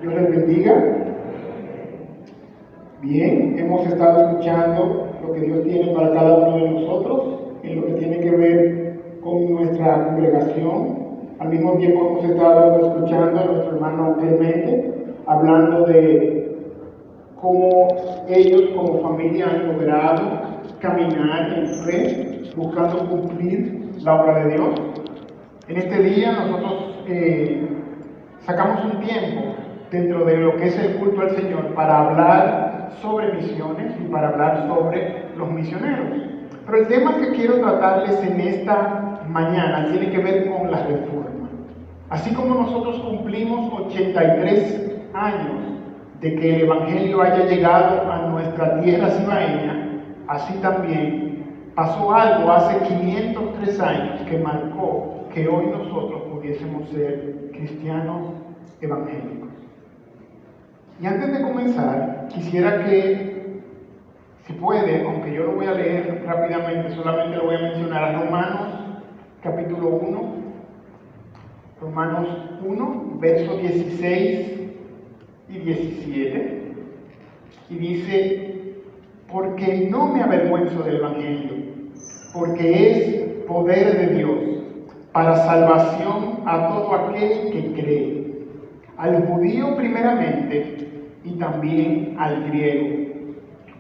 Dios les bendiga. Bien, hemos estado escuchando lo que Dios tiene para cada uno de nosotros en lo que tiene que ver con nuestra congregación. Al mismo tiempo hemos estado escuchando a nuestro hermano Clemente hablando de cómo ellos como familia han logrado caminar en fe, buscando cumplir la obra de Dios. En este día nosotros sacamos un tiempo dentro de lo que es el culto al Señor para hablar sobre misiones y para hablar sobre los misioneros. Pero el tema que quiero tratarles en esta mañana tiene que ver con la reforma. Así como nosotros cumplimos 83 años de que el Evangelio haya llegado a nuestra tierra cibaeña, así también pasó algo hace 503 años que marcó que hoy nosotros pudiésemos ser cristianos evangélicos. Y antes de comenzar, quisiera que, si puede, aunque yo lo voy a leer rápidamente, solamente lo voy a mencionar a Romanos capítulo 1, Romanos 1, versos 16 y 17, y dice: porque no me avergüenzo del Evangelio, porque es poder de Dios para salvación a todo aquel que cree, al judío primeramente y también al griego.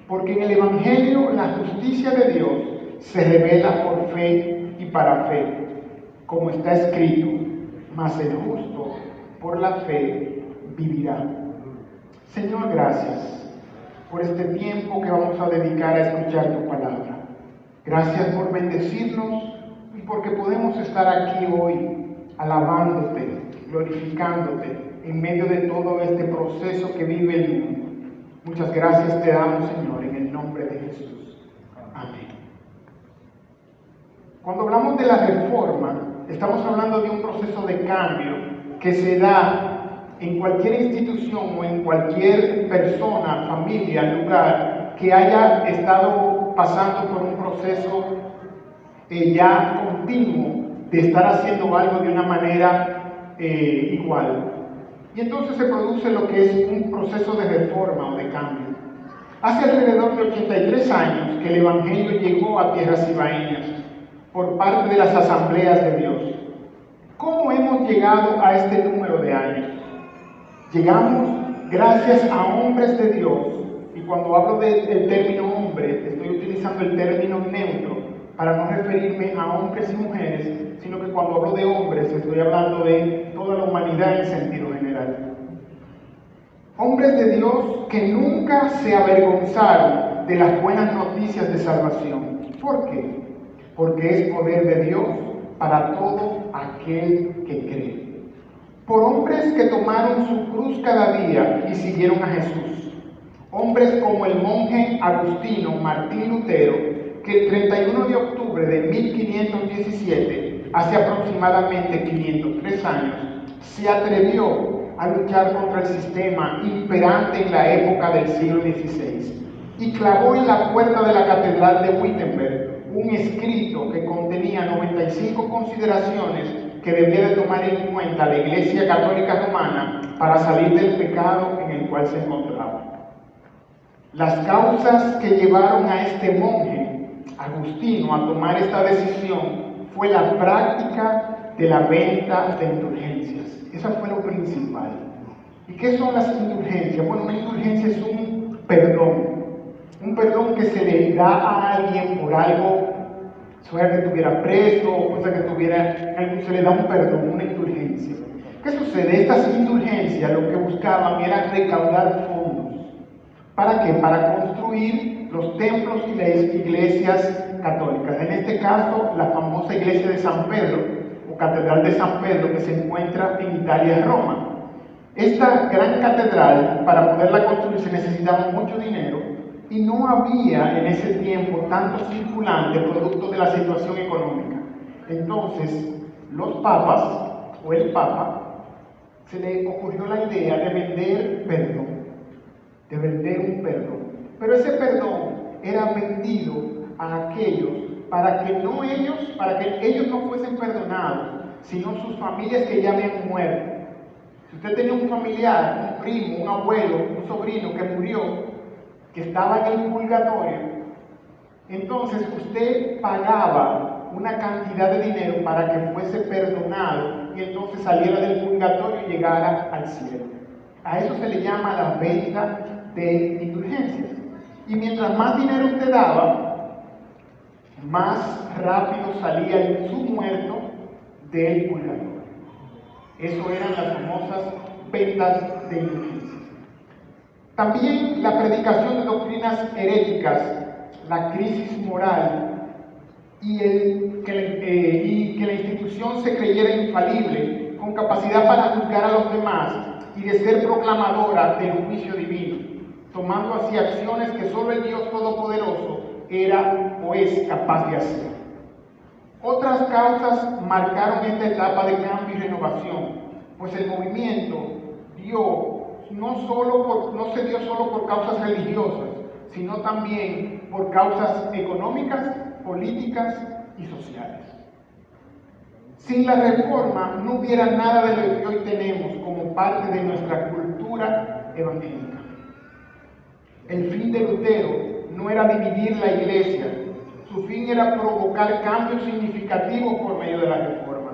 Porque en el Evangelio la justicia de Dios se revela por fe y para fe, como está escrito: mas el justo por la fe vivirá. Señor, gracias por este tiempo que vamos a dedicar a escuchar tu palabra. Gracias por bendecirnos y porque podemos estar aquí hoy alabándote, glorificándote en medio de todo este proceso que vive el mundo. Muchas gracias te damos, Señor, en el nombre de Jesús. Amén. Cuando hablamos de la reforma, estamos hablando de un proceso de cambio que se da en cualquier institución o en cualquier persona, familia, lugar que haya estado pasando por un proceso ya continuo de estar haciendo algo de una manera igual. Y entonces se produce lo que es un proceso de reforma o de cambio. Hace alrededor de 83 años que el Evangelio llegó a tierras cibaeñas por parte de las asambleas de Dios. ¿Cómo hemos llegado a este número de años? Llegamos gracias a hombres de Dios, y cuando hablo del término hombre, estoy utilizando el término neutro para no referirme a hombres y mujeres, sino que cuando hablo de hombres estoy hablando de toda la humanidad en sentido general. Hombres de Dios que nunca se avergonzaron de las buenas noticias de salvación. ¿Por qué? Porque es poder de Dios para todo aquel que cree. Por hombres que tomaron su cruz cada día y siguieron a Jesús. Hombres como el monje agustino Martín Lutero, que el 31 de octubre de 1517, hace aproximadamente 503 años, se atrevió a luchar contra el sistema imperante en la época del siglo XVI y clavó en la puerta de la catedral de Wittenberg un escrito que contenía 95 consideraciones que debía de tomar en cuenta la Iglesia Católica Romana para salir del pecado en el cual se encontraba. Las causas que llevaron a este monje agustino a tomar esta decisión fue la práctica de la venta de indulgencias. Eso fue lo principal. ¿Y qué son las indulgencias? Bueno, una indulgencia es un perdón que se le da a alguien por algo, sea que estuviera preso o cosa que tuviera, se le da un perdón, una indulgencia. ¿Qué sucede? Estas indulgencias lo que buscaban era recaudar fondos. ¿Para qué? Para construir los templos y las iglesias católicas. En este caso, la famosa iglesia de San Pedro, o Catedral de San Pedro, que se encuentra en Italia, Roma. Esta gran catedral, para poderla construir, se necesitaba mucho dinero y no había en ese tiempo tanto circulante producto de la situación económica. Entonces, los papas, o el papa, se le ocurrió la idea de vender perdón, de vender un perdón. Pero ese perdón era vendido a aquellos para que ellos no fuesen perdonados, sino sus familias que ya habían muerto. Si usted tenía un familiar, un primo, un abuelo, un sobrino que murió, que estaba en el purgatorio, entonces usted pagaba una cantidad de dinero para que fuese perdonado y entonces saliera del purgatorio y llegara al cielo. A eso se le llama la venta de indulgencias. Y mientras más dinero usted daba, más rápido salía su muerto del purgatorio. Eso eran las famosas ventas de indulgencias. También la predicación de doctrinas heréticas, la crisis moral y que la institución se creyera infalible, con capacidad para juzgar a los demás y de ser proclamadora del juicio divino, tomando así acciones que solo el Dios Todopoderoso era o es capaz de hacer. Otras causas marcaron esta etapa de cambio y renovación, pues el movimiento no se dio solo por causas religiosas, sino también por causas económicas, políticas y sociales. Sin la reforma no hubiera nada de lo que hoy tenemos como parte de nuestra cultura evangélica. El fin de Lutero no era dividir la iglesia, su fin era provocar cambios significativos por medio de la reforma.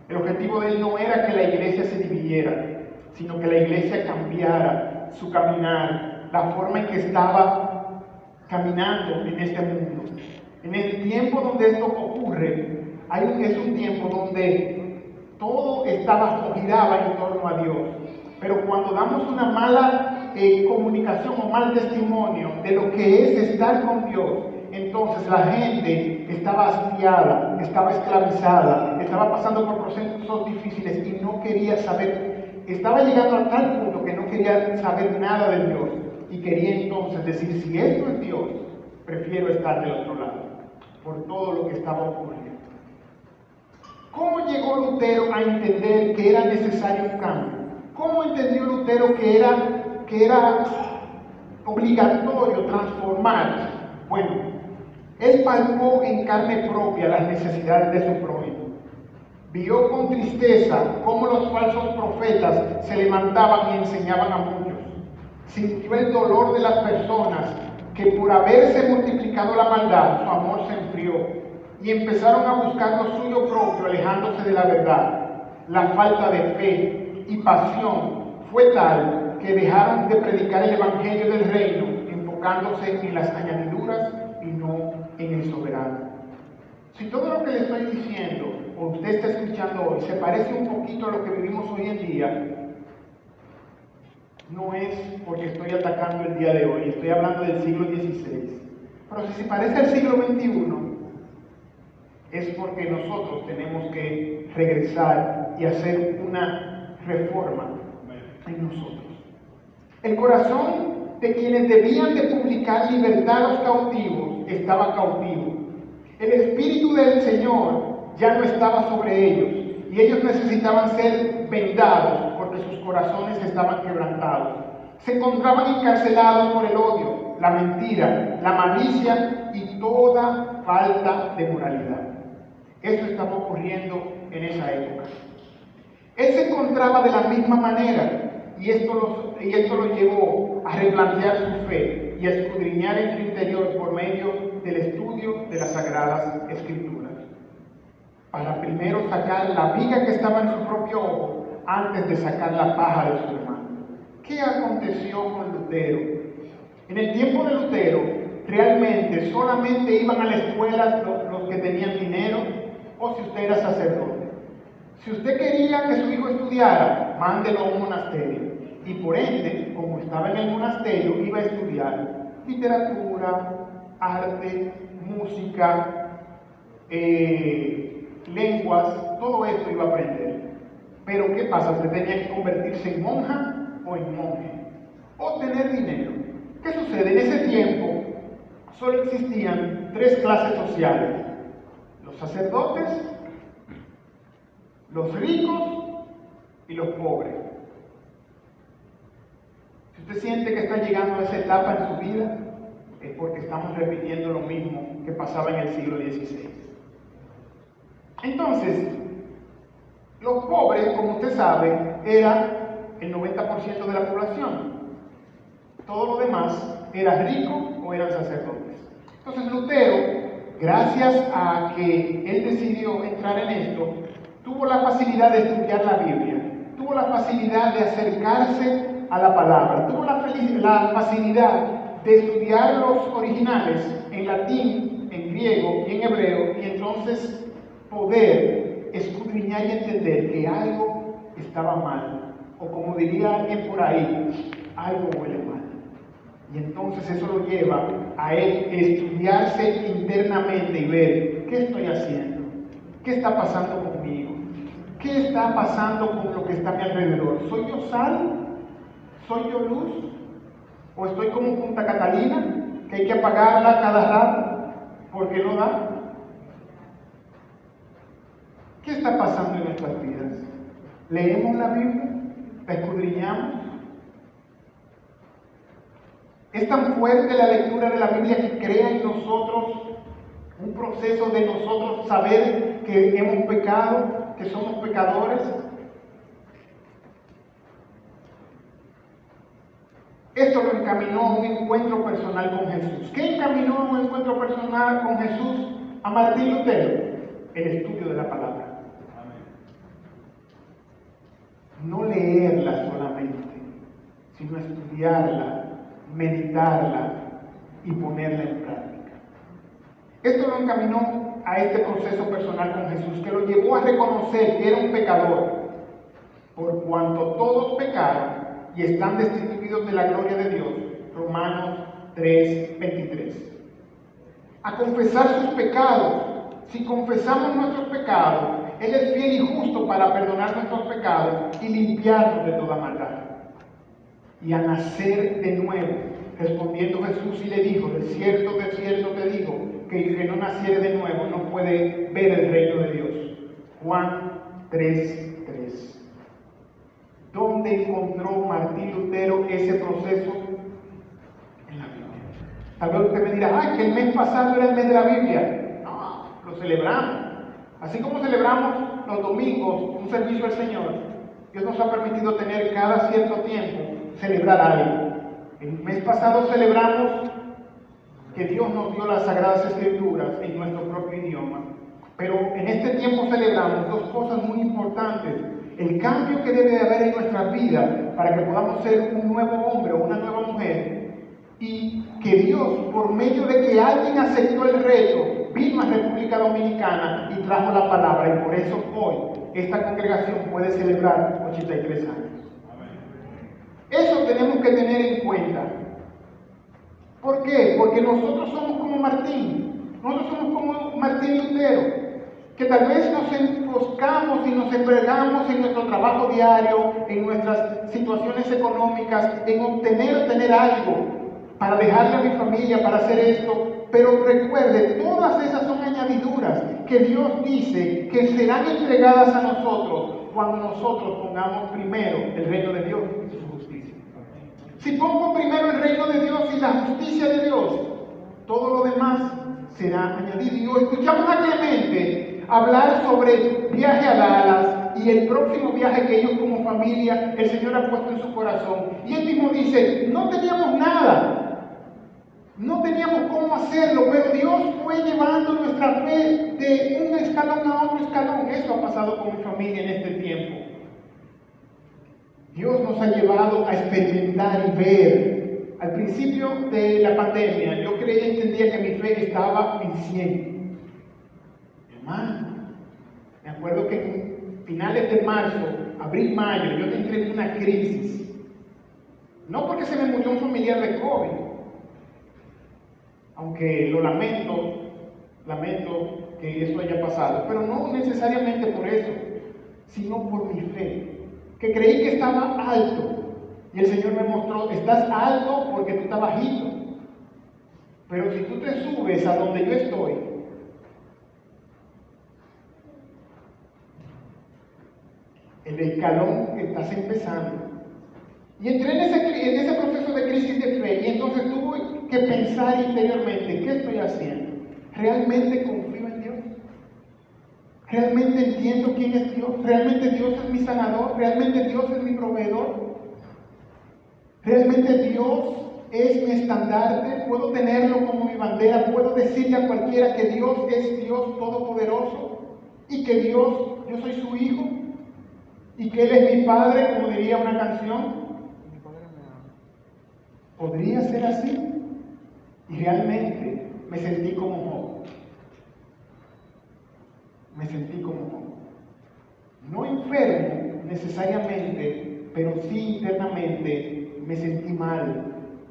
El objetivo de él no era que la iglesia se dividiera, sino que la iglesia cambiara su caminar, la forma en que estaba caminando en este mundo. En el tiempo donde esto ocurre, es un tiempo donde todo giraba en torno a Dios. Pero cuando damos una mala comunicación o mal testimonio de lo que es estar con Dios, entonces la gente estaba hastiada, estaba esclavizada, estaba pasando por procesos difíciles y no quería saber, estaba llegando a tal punto que no quería saber nada de Dios y quería entonces decir, si esto es Dios, prefiero estar del otro lado, por todo lo que estaba ocurriendo. ¿Cómo llegó Lutero a entender que era necesario un cambio? ¿Cómo entendió Lutero que era obligatorio transformarse? Bueno, él palpó en carne propia las necesidades de su prójimo. Vio con tristeza cómo los falsos profetas se levantaban y enseñaban a muchos. Sintió el dolor de las personas que por haberse multiplicado la maldad, su amor se enfrió y empezaron a buscar lo suyo propio, alejándose de la verdad. La falta de fe y pasión fue tal que dejaron de predicar el evangelio del reino, enfocándose en las añadiduras y no en el soberano. Si todo lo que le estoy diciendo, o usted está escuchando hoy, se parece un poquito a lo que vivimos hoy en día, no es porque estoy atacando el día de hoy, estoy hablando del siglo XVI. Pero si se parece al siglo XXI, es porque nosotros tenemos que regresar y hacer una reforma en nosotros. El corazón de quienes debían de publicar libertad a los cautivos estaba cautivo. El Espíritu del Señor ya no estaba sobre ellos y ellos necesitaban ser vendados porque sus corazones estaban quebrantados. Se encontraban encarcelados por el odio, la mentira, la malicia y toda falta de moralidad. Eso estaba ocurriendo en esa época. Él se encontraba de la misma manera y esto lo llevó a replantear su fe y a escudriñar en su interior por medio del estudio de las Sagradas Escrituras, para primero sacar la viga que estaba en su propio ojo antes de sacar la paja de su hermano. ¿Qué aconteció con Lutero? En el tiempo de Lutero, realmente solamente iban a la escuela los que tenían dinero o si usted era sacerdote. Si usted quería que su hijo estudiara, mándelo a un monasterio. Y por ende, como estaba en el monasterio, iba a estudiar literatura, arte, música, lenguas, todo esto iba a aprender. Pero ¿qué pasa? Usted tenía que convertirse en monja o en monje, o tener dinero. ¿Qué sucede? En ese tiempo solo existían tres clases sociales: los sacerdotes, los ricos y los pobres. Si usted siente que está llegando a esa etapa en su vida, es porque estamos repitiendo lo mismo que pasaba en el siglo XVI. Entonces, los pobres, como usted sabe, eran el 90% de la población. Todo lo demás era rico o eran sacerdotes. Entonces Lutero, gracias a que él decidió entrar en esto, tuvo la facilidad de estudiar la Biblia, tuvo la facilidad de acercarse a la palabra, tuvo la facilidad de estudiar los originales en latín, en griego y en hebreo, y entonces poder escudriñar y entender que algo estaba mal, o como diría alguien por ahí, algo huele mal. Y entonces eso lo lleva a él estudiarse internamente y ver qué estoy haciendo, qué está pasando conmigo, qué está pasando con lo que está a mi alrededor. ¿Soy yo sal? ¿Soy yo luz? ¿O estoy como Punta Catalina, que hay que apagarla cada rato porque no da? ¿Qué está pasando en nuestras vidas? ¿Leemos la Biblia? ¿La escudriñamos? Es tan fuerte la lectura de la Biblia que crea en nosotros un proceso de nosotros saber que hemos pecado, que somos pecadores. Esto lo encaminó a un encuentro personal con Jesús. ¿Qué encaminó a un encuentro personal con Jesús a Martín Lutero? El estudio de la palabra. No leerla solamente, sino estudiarla, meditarla y ponerla en práctica. Esto lo encaminó a este proceso personal con Jesús, que lo llevó a reconocer que era un pecador, por cuanto todos pecaron y están destituidos de la gloria de Dios. Romanos 3:23. A confesar sus pecados. Si confesamos nuestros pecados, Él es fiel y justo para perdonar nuestros pecados y limpiarnos de toda maldad. Y a nacer de nuevo. Respondiendo Jesús y le dijo: de cierto te digo, que el que no naciere de nuevo no puede ver el reino de Dios. Juan 3:3. ¿Dónde encontró Martín Lutero ese proceso? En la Biblia. Tal vez usted me dirá: ay, que el mes pasado era el mes de la Biblia. No, lo celebramos. Así como celebramos los domingos un servicio al Señor, Dios nos ha permitido tener cada cierto tiempo celebrar algo. El mes pasado celebramos que Dios nos dio las Sagradas Escrituras en nuestro propio idioma. Pero en este tiempo celebramos dos cosas muy importantes. El cambio que debe de haber en nuestras vidas para que podamos ser un nuevo hombre o una nueva mujer. Y que Dios, por medio de que alguien aceptó el reto, vino a República Dominicana y trajo la palabra. Y por eso hoy esta congregación puede celebrar 83 años. Eso tenemos que tener en cuenta. ¿Por qué? Porque nosotros somos como Martín. Nosotros somos como Martín Lutero. Que tal vez nos enfoscamos y nos empregamos en nuestro trabajo diario, en nuestras situaciones económicas, en obtener algo para dejarle a mi familia, para hacer esto. Pero recuerde, todas esas son añadiduras que Dios dice que serán entregadas a nosotros cuando nosotros pongamos primero el reino de Dios y su justicia. Si pongo primero el reino de Dios y la justicia de Dios, todo lo demás será añadido. Y hoy escuchamos a Clemente hablar sobre viaje a Dallas y el próximo viaje que ellos como familia, el Señor ha puesto en su corazón. Y él mismo dice: no teníamos nada, no teníamos cómo hacerlo, pero Dios fue llevando nuestra fe de un escalón a otro escalón. Eso ha pasado con mi familia en este tiempo. Dios nos ha llevado a experimentar y ver. Al principio de la pandemia, yo creía y entendía que mi fe estaba en 100. Hermano, me acuerdo que en finales de marzo, abril, mayo, yo entré en una crisis. No porque se me murió un familiar de COVID, aunque lo lamento que eso haya pasado, pero no necesariamente por eso, sino por mi fe, que creí que estaba alto. Y el Señor me mostró: estás alto porque tú estás bajito. Pero si tú te subes a donde yo estoy, el escalón que estás empezando. Y entré en ese proceso de crisis de fe, y entonces tuve que pensar interiormente: ¿qué estoy haciendo? ¿Realmente confío en Dios? ¿Realmente entiendo quién es Dios? ¿Realmente Dios es mi sanador? ¿Realmente Dios es mi proveedor? ¿Realmente Dios es mi estandarte? ¿Puedo tenerlo como mi bandera? ¿Puedo decirle a cualquiera que Dios es Dios todopoderoso? Y que Dios, yo soy su hijo, y que Él es mi padre, como diría una canción. ¿Podría ser así? Y realmente me sentí como Job. Me sentí como Job. No enfermo necesariamente, pero sí internamente me sentí mal,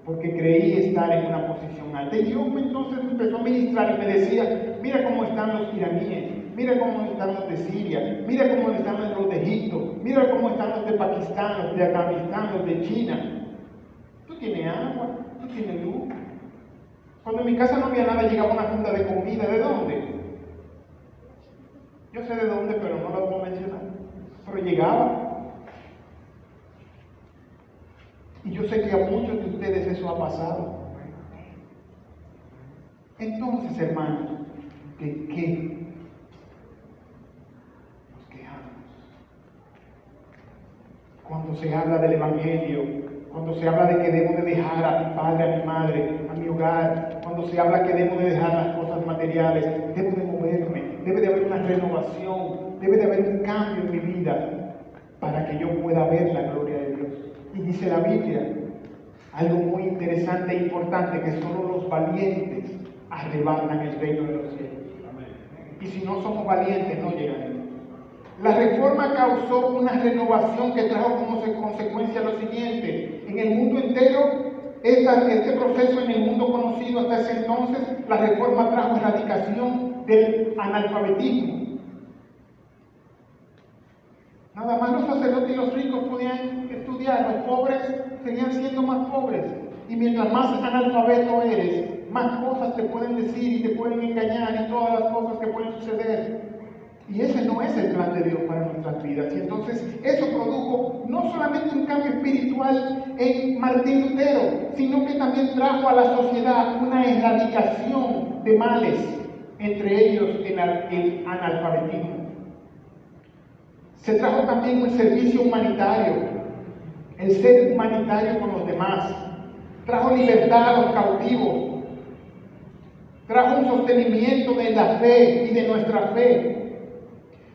porque creí estar en una posición alta. Y Dios entonces me empezó a ministrar y me decía, mira cómo están los iraníes, mira cómo están los de Siria, mira cómo están los de Egipto, mira cómo están los de Pakistán, los de Afganistán, los de China. Tú tienes agua, tú tienes luz. Cuando en mi casa no había nada, llegaba una funda de comida. ¿De dónde? Yo sé de dónde, pero no lo puedo mencionar. Pero llegaba. Y yo sé que a muchos de ustedes eso ha pasado. Entonces, hermanos, ¿de qué nos quejamos? Cuando se habla del Evangelio, cuando se habla de que debo de dejar a mi padre, a mi madre, a mi hogar, cuando se habla que debo de dejar las cosas materiales, debo de moverme, debe de haber una renovación, debe de haber un cambio en mi vida para que yo pueda ver la gloria de Dios. Y dice la Biblia algo muy interesante e importante, que solo los valientes arrebatan el reino de los cielos. Y si no somos valientes, no llegaremos. La reforma causó una renovación que trajo como consecuencia lo siguiente: en el mundo entero, este proceso en el mundo conocido hasta ese entonces, la reforma trajo erradicación del analfabetismo. Nada más los sacerdotes y los ricos podían estudiar, los pobres seguían siendo más pobres. Y mientras más analfabeto eres, más cosas te pueden decir y te pueden engañar y todas las cosas que pueden suceder. Y ese no es el plan de Dios para nuestras vidas. Y entonces eso produjo no solamente un cambio espiritual en Martín Lutero, sino que también trajo a la sociedad una erradicación de males, entre ellos el analfabetismo. Se trajo también un servicio humanitario, el ser humanitario con los demás. Trajo libertad a los cautivos. Trajo un sostenimiento de la fe y de nuestra fe.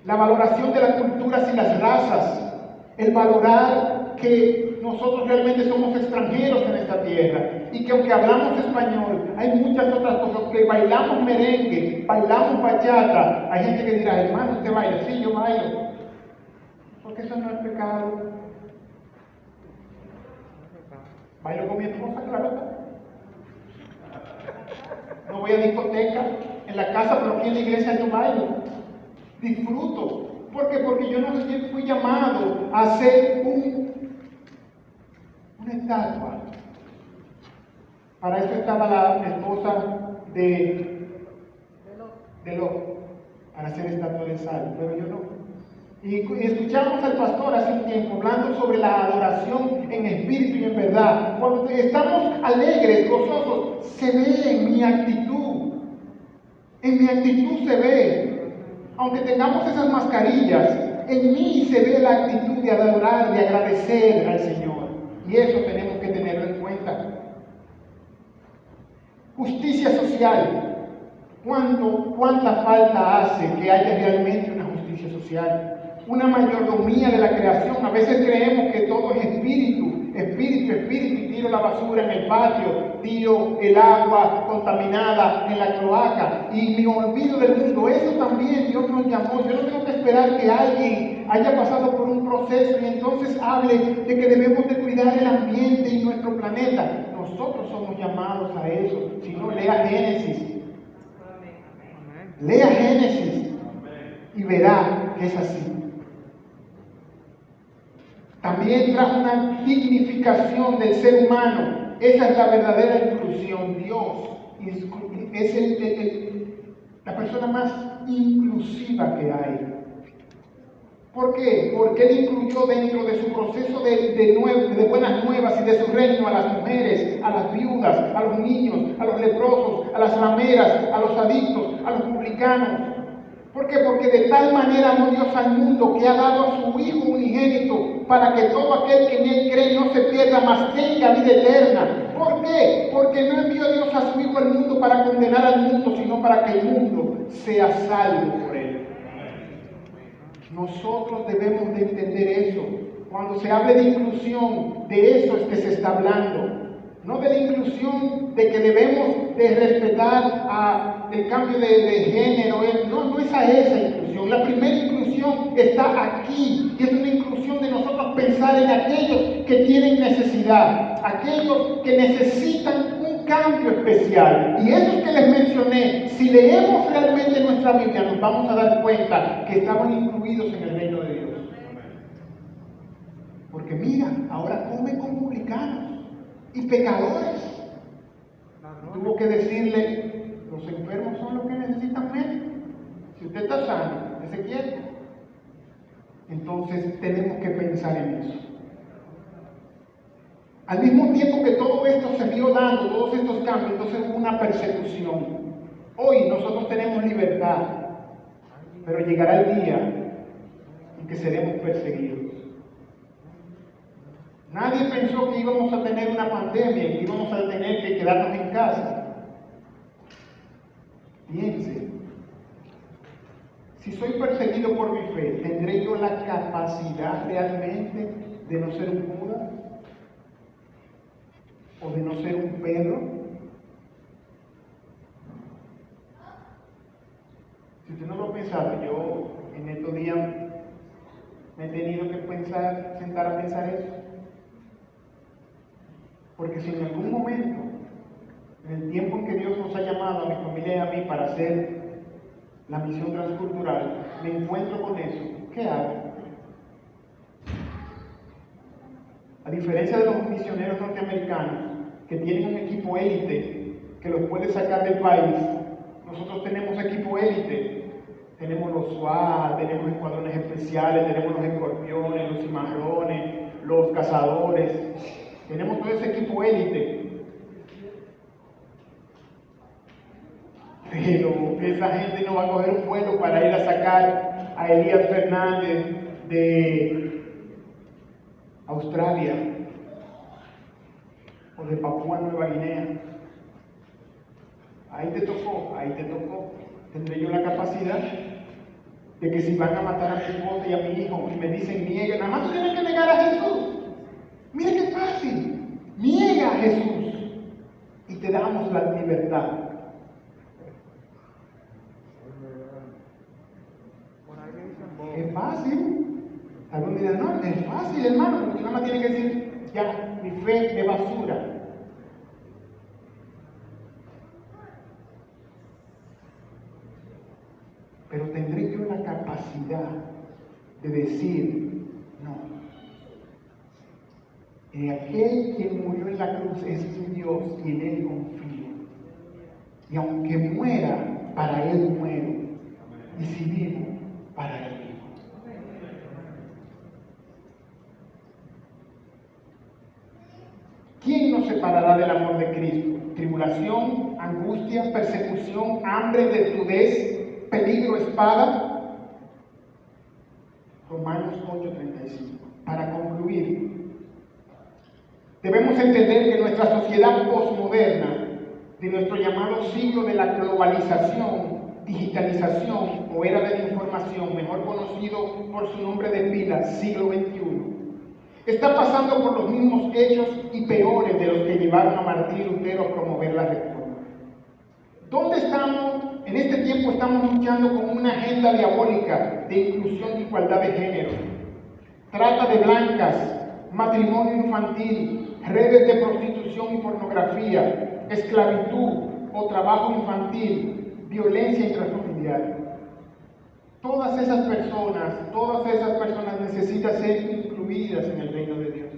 La valoración de las culturas y las razas, el valorar que nosotros realmente somos extranjeros en esta tierra y que aunque hablamos español, hay muchas otras cosas, que bailamos merengue, bailamos bachata. Hay gente que dirá, hermano, ¿usted baila? Sí, yo bailo. Porque eso no es pecado. Bailo con mi esposa, claro. No voy a discoteca, en la casa, pero aquí en la iglesia yo bailo. Disfruto. ¿Por qué? Porque yo no fui llamado a ser una estatua. Para eso estaba la esposa de Lot, para ser estatua de sal, pero yo no. Y escuchamos al pastor hace un tiempo hablando sobre la adoración en espíritu y en verdad. Cuando estamos alegres, gozosos, se ve en mi actitud. En mi actitud se ve. Aunque tengamos esas mascarillas, en mí se ve la actitud de adorar, de agradecer al Señor. Y eso tenemos que tenerlo en cuenta. Justicia social. ¿Cuánta falta hace que haya realmente una justicia social? Una mayordomía de la creación. A veces creemos que todo es espíritu, y tiro la basura en el patio, tiro el agua contaminada en la cloaca y me olvido del mundo. Eso también Dios nos llamó. Yo no tengo que esperar que alguien haya pasado por un proceso y entonces hable de que debemos de cuidar el ambiente y nuestro planeta. Nosotros somos llamados a eso. Si no, lea Génesis. Lea Génesis y verá que es así. También trajo una dignificación del ser humano. Esa es la verdadera inclusión. Dios es la persona más inclusiva que hay. ¿Por qué? Porque Él incluyó dentro de su proceso de buenas nuevas y de su reino a las mujeres, a las viudas, a los niños, a los leprosos, a las rameras, a los adictos, a los publicanos. ¿Por qué? Porque de tal manera amó Dios al mundo que ha dado a su Hijo unigénito para que todo aquel que en Él cree no se pierda, tierra, mas tenga vida eterna. ¿Por qué? Porque no envió Dios a su Hijo al mundo para condenar al mundo, sino para que el mundo sea salvo por él. Nosotros debemos de entender eso. Cuando se hable de inclusión, de eso es que se está hablando. No de la inclusión de que debemos de respetar el cambio de género. No es a esa inclusión. La primera inclusión está aquí. Y es una inclusión de nosotros pensar en aquellos que tienen necesidad. Aquellos que necesitan un cambio especial. Y esos que les mencioné, si leemos realmente nuestra Biblia, nos vamos a dar cuenta que estaban incluidos en el reino de Dios. Porque mira, ahora comen con publicanos y pecadores. Tuvo que decirle, los enfermos son los que necesitan médico. Si usted está sano, usted se quiere. Entonces tenemos que pensar en eso. Al mismo tiempo que todo esto se vio dando, todos estos cambios, entonces hubo una persecución. Hoy nosotros tenemos libertad, pero llegará el día en que seremos perseguidos. Nadie pensó que íbamos a tener una pandemia y que íbamos a tener que quedarnos en casa. Piense, si soy perseguido por mi fe, ¿tendré yo la capacidad realmente de no ser un Judas? ¿O de no ser un Pedro? Si usted no lo ha pensado, yo en estos días me he tenido que sentar a pensar eso. Porque si en algún momento, en el tiempo en que Dios nos ha llamado a mi familia y a mí para hacer la misión transcultural, me encuentro con eso, ¿qué hago? A diferencia de los misioneros norteamericanos, que tienen un equipo élite que los puede sacar del país, nosotros tenemos equipo élite. Tenemos los SWAT, tenemos escuadrones especiales, tenemos los escorpiones, los cimarrones, los cazadores. Tenemos todo ese equipo élite. Pero esa gente no va a coger un vuelo para ir a sacar a Elías Fernández de Australia o de Papúa Nueva Guinea. Ahí te tocó. Tendré yo la capacidad de que si van a matar a mi esposa y a mi hijo y me dicen niega, nada más tú tienes que negar a Jesús. Mira qué fácil. Niega a Jesús y te damos la libertad. Es fácil. Algunos dirán, no, es fácil, hermano, porque nada más tiene que decir, ya, mi fe es basura. Pero tendré yo la capacidad de decir, no. Aquel quien murió en la cruz es mi Dios y en Él confío. Y aunque muera, para Él muero. Y si vivo, para Él vivo. ¿Quién nos separará del amor de Cristo? Tribulación, angustia, persecución, hambre, desnudez, peligro, espada. Romanos 8:35. Para concluir, debemos entender que nuestra sociedad posmoderna, de nuestro llamado siglo de la globalización, digitalización o era de la información, mejor conocido por su nombre de pila, siglo XXI, está pasando por los mismos hechos y peores de los que llevaron a Martín Lutero a promover la reforma. ¿Dónde estamos? En este tiempo estamos luchando con una agenda diabólica de inclusión y igualdad de género, trata de blancas, matrimonio infantil, redes de prostitución y pornografía, esclavitud o trabajo infantil, violencia intrafamiliar. Todas esas personas necesitan ser incluidas en el reino de Dios.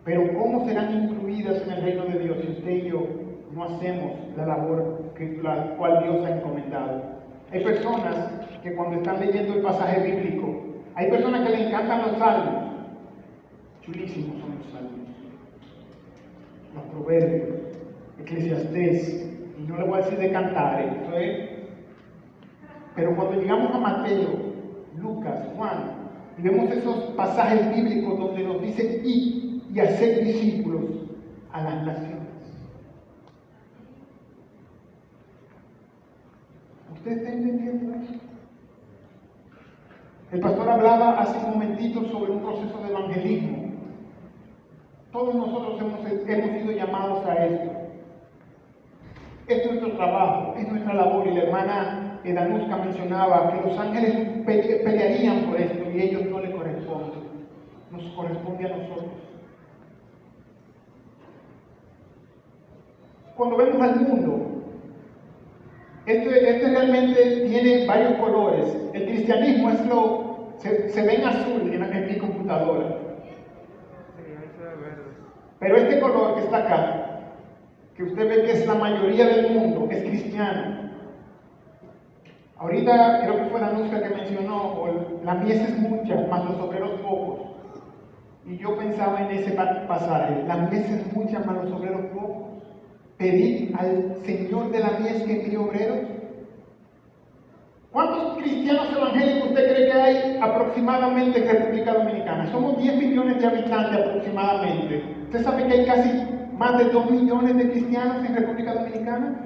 Pero ¿cómo serán incluidas en el reino de Dios si usted y yo no hacemos la labor la cual Dios ha encomendado? Hay personas que cuando están leyendo el pasaje bíblico, hay personas que le encantan los salmos. Chulísimos son los salmos. Los proverbios, Eclesiastés, y no le voy a decir de cantar, eso es. Pero cuando llegamos a Mateo, Lucas, Juan, y vemos esos pasajes bíblicos donde nos dice y y hacer discípulos a las naciones. ¿Usted está entendiendo eso? El pastor hablaba hace un momentito sobre un proceso de evangelismo. Todos nosotros hemos sido llamados a esto. Es nuestro trabajo, es nuestra labor. Y la hermana Danuska mencionaba que los ángeles pelearían por esto y ellos no le corresponden. Nos corresponde a nosotros. Cuando vemos al mundo, este realmente tiene varios colores. El cristianismo se ve en azul en mi computadora. Pero este color que está acá, que usted ve que es la mayoría del mundo, es cristiano. Ahorita creo que fue la Danuska que mencionó, la mies es mucha, más los obreros pocos. Y yo pensaba en ese pasaje, la mies es mucha, más los obreros pocos. Pedir al Señor de la mies que envíe obreros. ¿Cuántos cristianos evangélicos usted cree que hay aproximadamente en República Dominicana? Somos 10 millones de habitantes aproximadamente. ¿Usted sabe que hay casi más de 2 millones de cristianos en República Dominicana?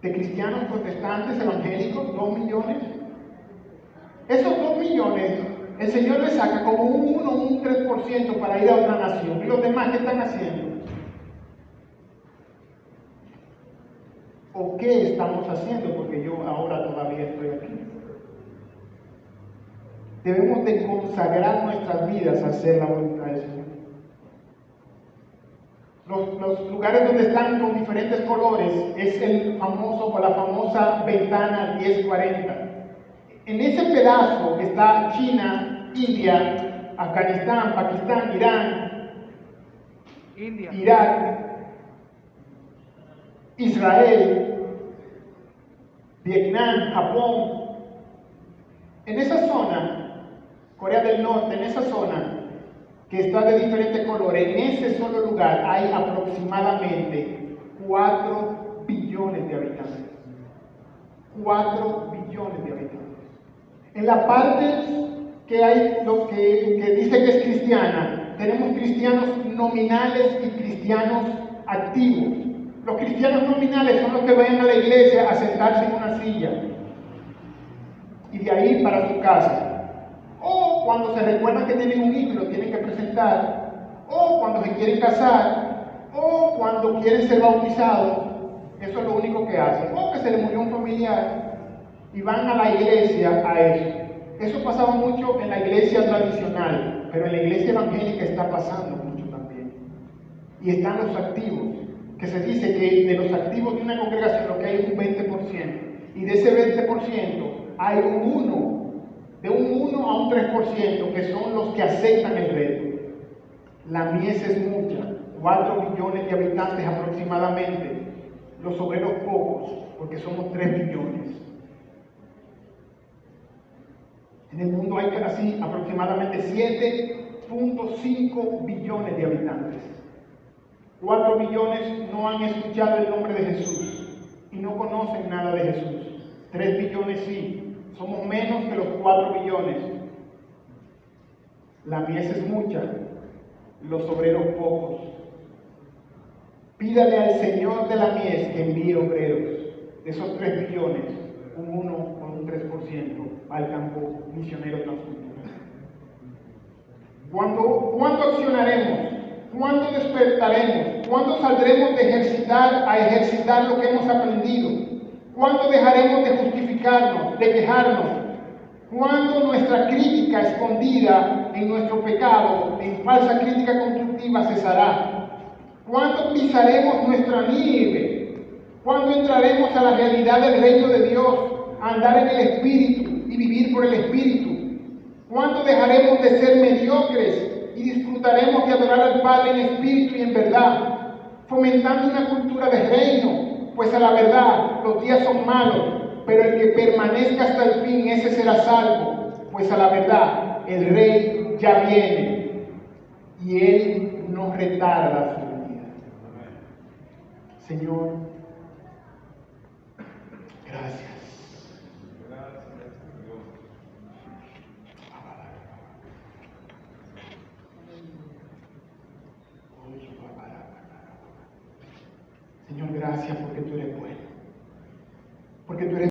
De cristianos protestantes evangélicos, 2 millones. Esos 2 millones, el Señor le saca como un 1 o un 3% para ir a otra nación. ¿Y los demás qué están haciendo? ¿O qué estamos haciendo? Porque yo ahora todavía estoy aquí. Debemos de consagrar nuestras vidas a hacer la voluntad del Señor. Los lugares donde están con diferentes colores es el famoso o la famosa ventana 1040. En ese pedazo está China, India, Afganistán, Pakistán, Irán, Irak, Israel, Vietnam, Japón. En esa zona, Corea del Norte, en esa zona que está de diferentes colores, en ese solo lugar hay aproximadamente 4 billones de habitantes. 4 billones de habitantes. En la parte que hay, lo que dice que es cristiana, tenemos cristianos nominales y cristianos activos. Los cristianos nominales son los que vayan a la iglesia a sentarse en una silla y de ahí para su casa. O cuando se recuerdan que tienen un hijo y lo tienen que presentar. O cuando se quieren casar. O cuando quieren ser bautizados. Eso es lo único que hacen. O que se les murió un familiar y van a la iglesia a eso. Eso pasaba mucho en la iglesia tradicional, pero en la iglesia evangélica está pasando mucho también. Y están los activos, que se dice que de los activos de una congregación lo que hay es un 20%, y de ese 20% hay de un 1 a un 3%, que son los que aceptan el reto. La mies es mucha, 4 billones de habitantes aproximadamente, los obreros pocos, porque somos 3 billones. En el mundo hay así aproximadamente 7.5 billones de habitantes. 4 billones no han escuchado el nombre de Jesús y no conocen nada de Jesús. 3 billones sí, somos menos que los 4 billones. La mies es mucha, los obreros pocos. Pídale al Señor de la mies que envíe obreros. De esos 3 billones, un 1 o un 3% al campo misionero transcultural. ¿Cuándo accionaremos? ¿Cuándo despertaremos? ¿Cuándo saldremos de ejercitar lo que hemos aprendido? ¿Cuándo dejaremos de justificarnos, de quejarnos? ¿Cuándo nuestra crítica escondida en nuestro pecado, en falsa crítica constructiva, cesará? ¿Cuándo pisaremos nuestra nieve? ¿Cuándo entraremos a la realidad del reino de Dios, a andar en el Espíritu y vivir por el Espíritu? ¿Cuándo dejaremos de ser mediocres y disfrutaremos de adorar al Padre en espíritu y en verdad, fomentando una cultura de reino? Pues a la verdad, los días son malos, pero el que permanezca hasta el fin, ese será salvo. Pues a la verdad, el Rey ya viene y Él no retarda su venida. Señor, gracias. Señor, gracias porque tú eres bueno. Porque tú eres